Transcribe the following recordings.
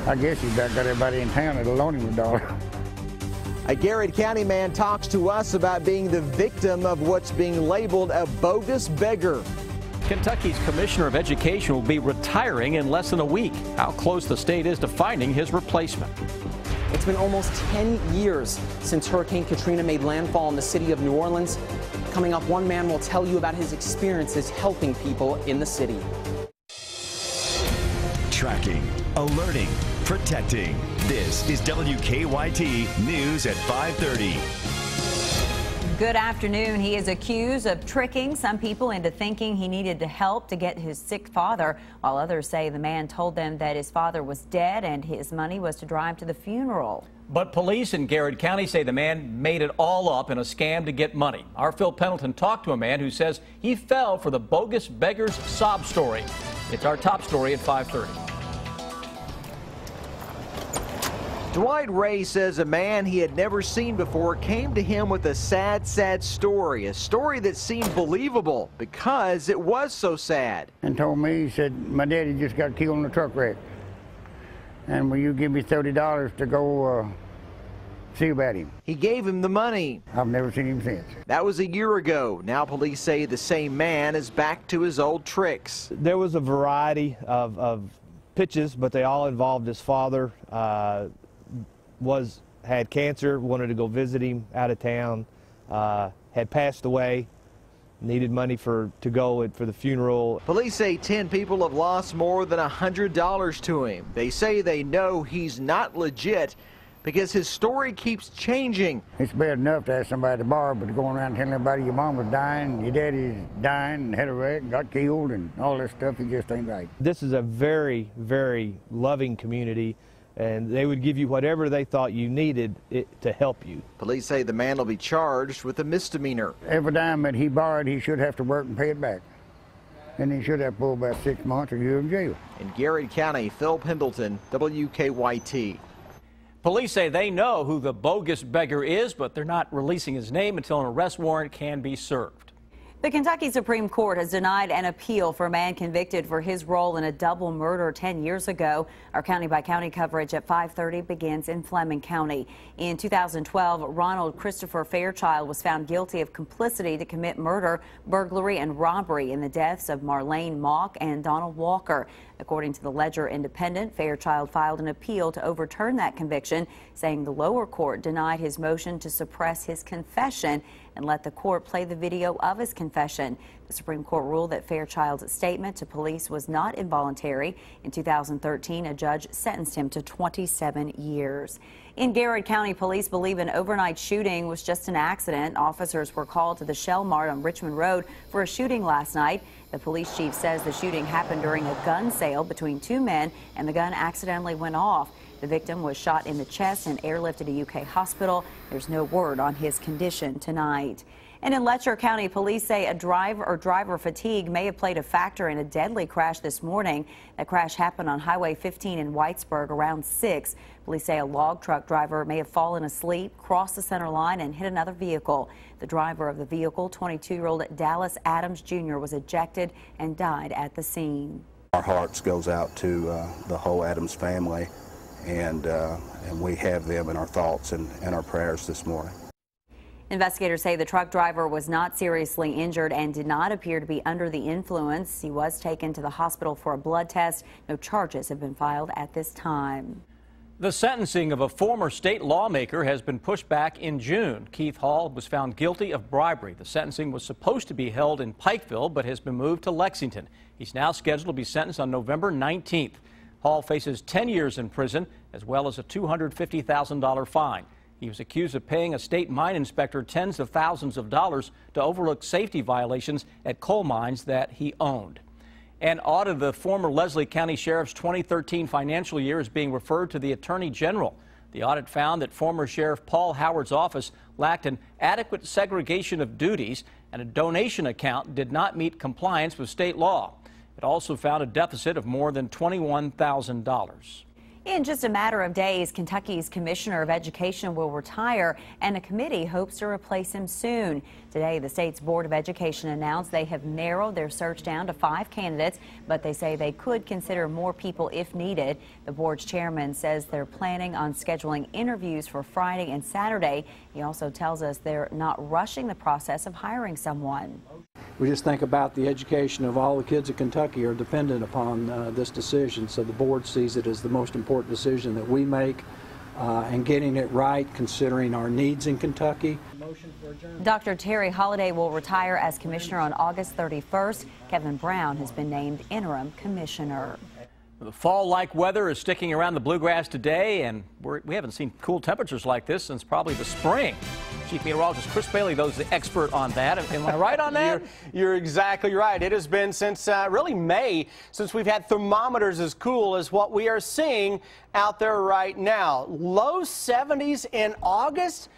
I guess he's about got everybody in town that'll loan him $1. A Garrett County man talks to us about being the victim of what's being labeled a bogus beggar. Kentucky's Commissioner of Education will be retiring in less than a week. How close the state is to finding his replacement. It's been almost 10 years since Hurricane Katrina made landfall in the city of New Orleans. Coming up, one man will tell you about his experiences helping people in the city. Tracking, alerting, protecting. This is WKYT News at 5:30. Good afternoon. He is accused of tricking some people into thinking he needed to help to get his sick father, while others say the man told them that his father was dead and his money was to drive to the funeral. But police in Garrett County say the man made it all up in a scam to get money. Our Phil Pendleton talked to a man who says he fell for the bogus beggar's sob story. It's our top story at 5:30. Dwight Ray says a man he had never seen before came to him with a sad story, a story that seemed believable because it was so sad. And told me, he said, my daddy just got killed in a truck wreck. And will you give me $30 to go see about him? He gave him the money. I've never seen him since. That was a year ago. Now police say the same man is back to his old tricks. There was a variety of pitches, but they all involved his father. Had cancer, wanted to go visit him out of town, had passed away, needed money to go for the funeral. Police say 10 people have lost more than $100 to him. They say they know he's not legit because his story keeps changing. It's bad enough to ask somebody to borrow, but going around telling everybody your mom was dying, your daddy's dying, and had a wreck, and got killed, and all this stuff, it just ain't right. This is a very, very loving community, and they would give you whatever they thought you needed to help you. Police say the man will be charged with a misdemeanor. Every dime that he borrowed, he should have to work and pay it back. And he should have pulled about 6 months or a year in jail. In Garrett County, Phil Pendleton, WKYT. Police say they know who the bogus beggar is, but they're not releasing his name until an arrest warrant can be served. The Kentucky Supreme Court has denied an appeal for a man convicted for his role in a double murder 10 years ago. Our county-by-county coverage at 5:30 begins in Fleming County. In 2012, Ronald Christopher Fairchild was found guilty of complicity to commit murder, burglary, and robbery in the deaths of Marlene Mock and Donald Walker. According to the Ledger Independent, Fairchild filed an appeal to overturn that conviction, saying the lower court denied his motion to suppress his confession and let the court play the video of his confession. The Supreme Court ruled that Fairchild's statement to police was not involuntary. In 2013, a judge sentenced him to 27 years. In Garrett County, police believe an overnight shooting was just an accident. Officers were called to the Shell Mart on Richmond Road for a shooting last night. The police chief says the shooting happened during a gun sale between two men and the gun accidentally went off. The victim was shot in the chest and airlifted to UK hospital. There's no word on his condition tonight. And in Letcher County, police say a driver fatigue may have played a factor in a deadly crash this morning. That crash happened on Highway 15 in Whitesburg around 6. Police say a log truck driver may have fallen asleep, crossed the center line, and hit another vehicle. The driver of the vehicle, 22-year-old Dallas Adams Jr., was ejected and died at the scene. Our hearts goes out to the whole Adams family, and we have them in our thoughts and our prayers this morning. Investigators say the truck driver was not seriously injured and did not appear to be under the influence. He was taken to the hospital for a blood test. No charges have been filed at this time. The sentencing of a former state lawmaker has been pushed back in June. Keith Hall was found guilty of bribery. The sentencing was supposed to be held in Pikeville, but has been moved to Lexington. He's now scheduled to be sentenced on November 19th. Hall faces 10 years in prison, as well as a $250,000 fine. He was accused of paying a state mine inspector tens of thousands of dollars to overlook safety violations at coal mines that he owned. An audit of the former Leslie County Sheriff's 2013 financial year is being referred to the Attorney General. The audit found that former Sheriff Paul Howard's office lacked an adequate segregation of duties, and a donation account did not meet compliance with state law. It also found a deficit of more than $21,000. In just a matter of days, Kentucky's Commissioner of Education will retire, and a committee hopes to replace him soon. Today, the state's Board of Education announced they have narrowed their search down to 5 candidates, but they say they could consider more people if needed. The board's chairman says they're planning on scheduling interviews for Friday and Saturday. He also tells us they're not rushing the process of hiring someone. We just think about the education of all the kids of Kentucky are dependent upon this decision, so the board sees it as the most important decision that we make, and getting it right considering our needs in Kentucky. Dr. Terry Holliday will retire as commissioner on August 31st. Kevin Brown has been named interim commissioner. The fall-like weather is sticking around the bluegrass today, and we haven't seen cool temperatures like this since probably the spring. Chief Meteorologist Chris Bailey, though, is the expert on that. Am I right on that? You're exactly right. It has been since really May since we've had thermometers as cool as what we are seeing out there right now. Low 70s in August.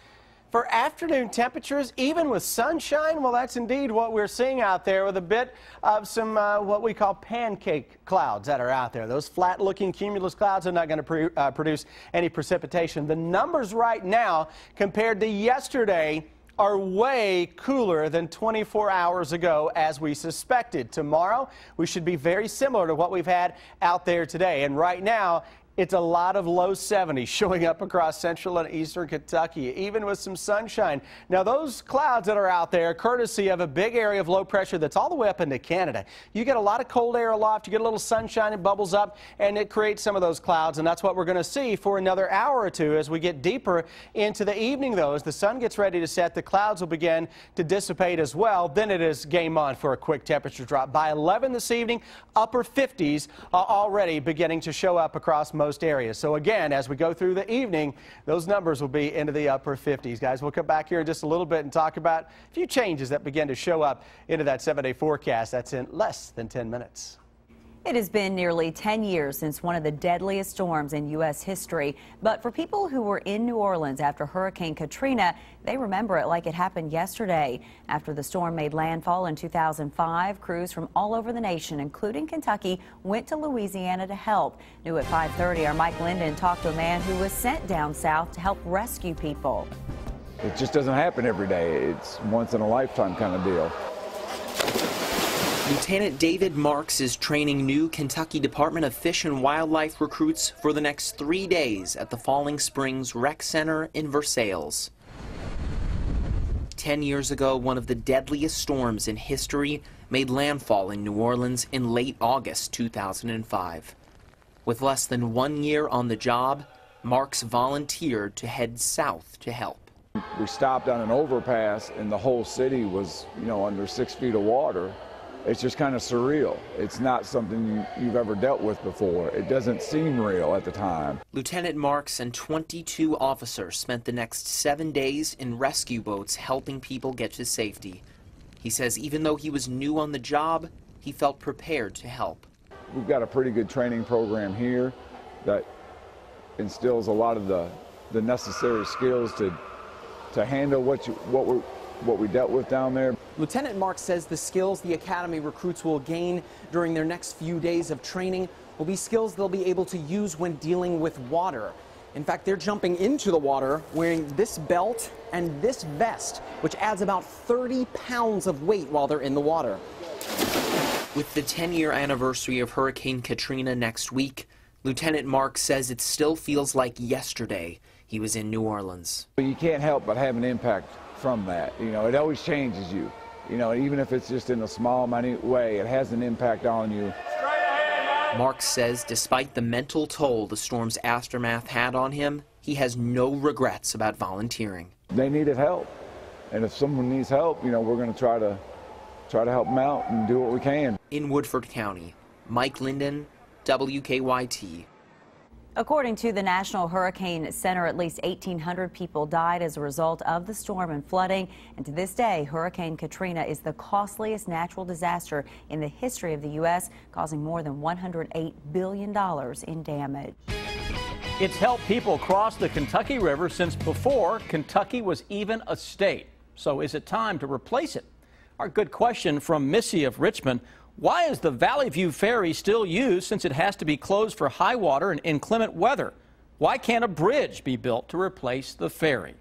For afternoon temperatures, even with sunshine, well, that's indeed what we're seeing out there, with a bit of some what we call pancake clouds that are out there. Those flat-looking cumulus clouds are not going to produce any precipitation. The numbers right now, compared to yesterday, are way cooler than 24 hours ago, as we suspected. Tomorrow, we should be very similar to what we've had out there today. And right now, it's a lot of low 70s showing up across central and eastern Kentucky, even with some sunshine. Now, those clouds that are out there, courtesy of a big area of low pressure that's all the way up into Canada. You get a lot of cold air aloft, you get a little sunshine, it bubbles up, and it creates some of those clouds, and that's what we're going to see for another hour or two as we get deeper into the evening, though. As the sun gets ready to set, the clouds will begin to dissipate as well. Then it is game on for a quick temperature drop. By 11 this evening, upper 50s are already beginning to show up across most areas. So again, as we go through the evening, those numbers will be into the upper 50s. Guys, we'll come back here in just a little bit and talk about a few changes that begin to show up into that 7-day forecast. That's in less than 10 minutes. It has been nearly 10 years since one of the deadliest storms in U.S. history. But for people who were in New Orleans after Hurricane Katrina, they remember it like it happened yesterday. After the storm made landfall in 2005, crews from all over the nation, including Kentucky, went to Louisiana to help. New at 5:30, our Mike Linden talked to a man who was sent down south to help rescue people. It just doesn't happen every day. It's once in a lifetime kind of deal. Lieutenant David Marks is training new Kentucky Department of Fish and Wildlife recruits for the next 3 days at the Falling Springs Rec Center in Versailles. 10 years ago, one of the deadliest storms in history made landfall in New Orleans in late August 2005. With less than 1 year on the job, Marks volunteered to head south to help. We stopped on an overpass and the whole city was, under 6 feet of water. It's just kind of surreal. It's not something you've ever dealt with before. It doesn't seem real at the time. Lieutenant Marks and 22 officers spent the next 7 days in rescue boats helping people get to safety. He says even though he was new on the job, he felt prepared to help. We've got a pretty good training program here that instills a lot of the necessary skills to handle what we dealt with down there. Lieutenant Marks says the skills the Academy recruits will gain during their next few days of training will be skills they'll be able to use when dealing with water. In fact, they're jumping into the water wearing this belt and this vest, which adds about 30 pounds of weight while they're in the water. With the 10-year anniversary of Hurricane Katrina next week, Lieutenant Marks says it still feels like yesterday he was in New Orleans. You can't help but have an impact from that. It always changes you. Even if it's just in a small, minute way, it has an impact on you. Marks says despite the mental toll the storm's aftermath had on him, he has no regrets about volunteering. They needed help. And if someone needs help, we're going to try to help them out and do what we can. In Woodford County, Mike Linden, WKYT. According to the National Hurricane Center, at least 1,800 people died as a result of the storm and flooding. And to this day, Hurricane Katrina is the costliest natural disaster in the history of the U.S., causing more than $108 billion in damage. It's helped people cross the Kentucky River since before Kentucky was even a state. So is it time to replace it? Our good question from Missy of Richmond. Why is the Valley View Ferry still used since it has to be closed for high water and inclement weather? Why can't a bridge be built to replace the ferry?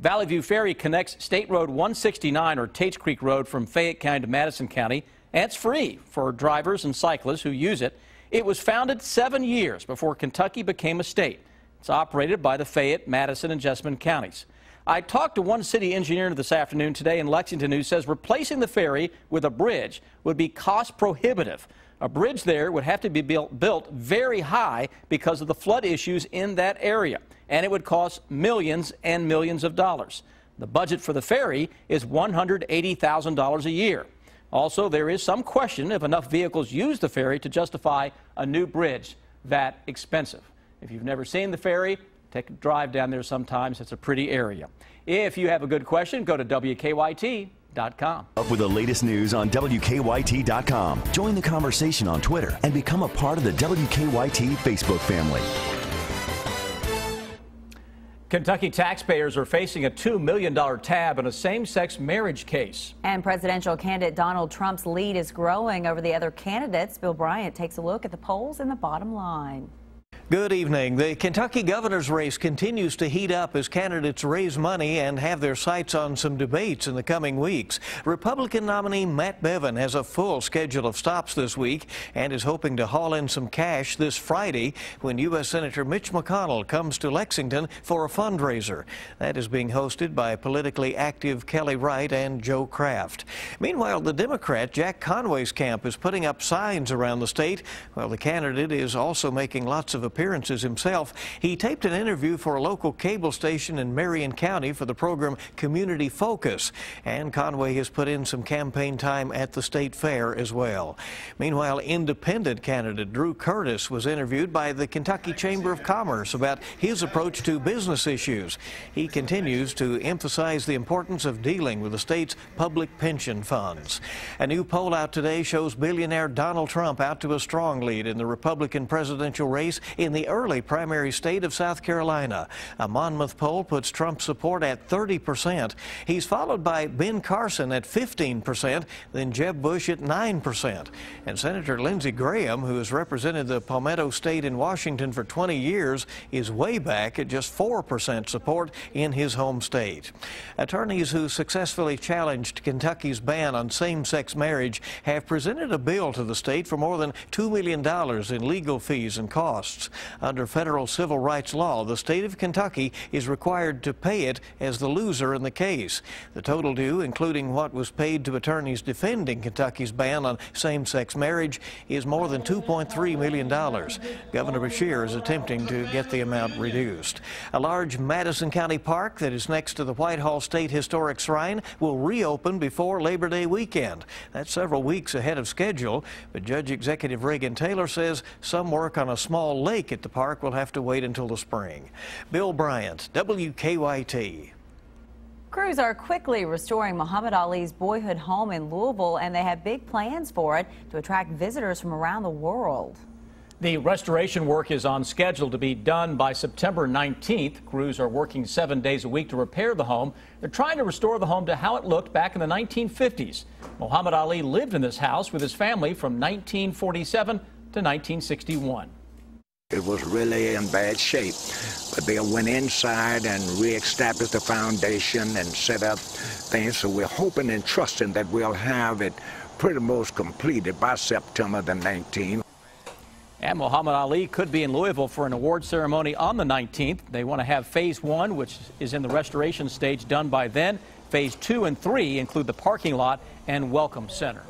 Valley View Ferry connects State Road 169 or Tates Creek Road from Fayette County to Madison County, and it's free for drivers and cyclists who use it. It was founded 7 years before Kentucky became a state. It's operated by the Fayette, Madison, and Jessamine counties. I talked to one city engineer this afternoon today in Lexington who says replacing the ferry with a bridge would be cost prohibitive. A bridge there would have to be built very high because of the flood issues in that area, and it would cost millions and millions of dollars. The budget for the ferry is $180,000 a year. Also, there is some question if enough vehicles use the ferry to justify a new bridge that expensive. If you've never seen the ferry, take a drive down there sometimes. It's a pretty area. If you have a good question, go to WKYT.com. Up with the latest news on WKYT.com. Join the conversation on Twitter and become a part of the WKYT Facebook family. Kentucky taxpayers are facing a $2 million tab in a same-sex marriage case. And presidential candidate Donald Trump's lead is growing over the other candidates. Bill Bryant takes a look at the polls and the bottom line. Good evening. The Kentucky governor's race continues to heat up as candidates raise money and have their sights on some debates in the coming weeks. Republican nominee Matt Bevin has a full schedule of stops this week and is hoping to haul in some cash this Friday when U.S. Senator Mitch McConnell comes to Lexington for a fundraiser. That is being hosted by politically active Kelly Wright and Joe Kraft. Meanwhile, the Democrat Jack Conway's camp is putting up signs around the state, while the candidate is also making lots of appearances himself. He taped an interview for a local cable station in Marion County for the program Community Focus, and Conway has put in some campaign time at the state fair as well. Meanwhile, independent candidate Drew Curtis was interviewed by the Kentucky Chamber of Commerce about his approach to business issues. He continues to emphasize the importance of dealing with the state's public pension funds. A new poll out today shows billionaire Donald Trump out to a strong lead in the Republican presidential race in the early primary state of South Carolina. A Monmouth poll puts Trump's support at 30%. He's followed by Ben Carson at 15%, then Jeb Bush at 9%. And Senator Lindsey Graham, who has represented the Palmetto State in Washington for 20 years, is way back at just 4% support in his home state. Attorneys who successfully challenged Kentucky's ban on same-sex marriage have presented a bill to the state for more than $2 million in legal fees and costs. Under federal civil rights law, the state of Kentucky is required to pay it as the loser in the case. The total due, including what was paid to attorneys defending Kentucky's ban on same-sex marriage, is more than $2.3 million. Governor Beshear is attempting to get the amount reduced. A large Madison County park that is next to the Whitehall State Historic Shrine will reopen before Labor Day weekend. That's several weeks ahead of schedule, but Judge Executive Reagan Taylor says some work on a small lake at the park will have to wait until the spring. Bill Bryant, WKYT. Crews are quickly restoring Muhammad Ali's boyhood home in Louisville, and they have big plans for it to attract visitors from around the world. The restoration work is on schedule to be done by September 19th. Crews are working 7 days a week to repair the home. They're trying to restore the home to how it looked back in the 1950s. Muhammad Ali lived in this house with his family from 1947 to 1961. It was really in bad shape, but they went inside and re-established the foundation and set up things. So we're hoping and trusting that we'll have it pretty much completed by September the 19th. And Muhammad Ali could be in Louisville for an award ceremony on the 19th. They want to have Phase 1, which is in the restoration stage, done by then. Phase 2 and 3 include the parking lot and welcome center.